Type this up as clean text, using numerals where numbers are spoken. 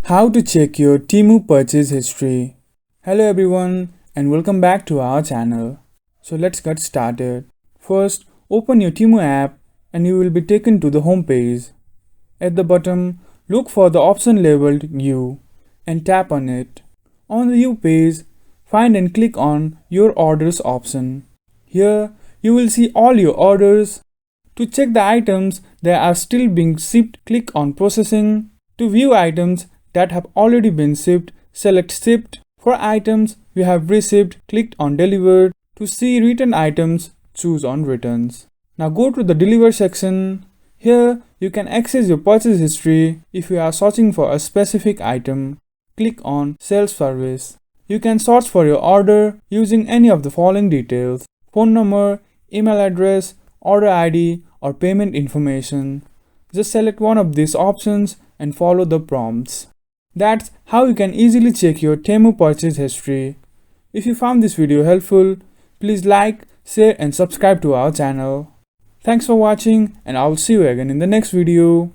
How to check your Temu purchase history. Hello everyone and welcome back to our channel. So let's get started. First, open your Temu app and you will be taken to the home page. At the bottom, look for the option labeled U and tap on it. On the U page, find and click on your orders option. Here, you will see all your orders. To check the items that are still being shipped, click on processing. To view items that have already been shipped, select shipped. For items we have received, click on delivered. To see returned items, choose on returns. Now go to the deliver section. Here you can access your purchase history. If you are searching for a specific item, click on self-service. You can search for your order using any of the following details: phone number, email address, order ID, or payment information. Just select one of these options and follow the prompts. That's how you can easily check your Temu purchase history. If you found this video helpful, please like, share and subscribe to our channel. Thanks for watching and I will see you again in the next video.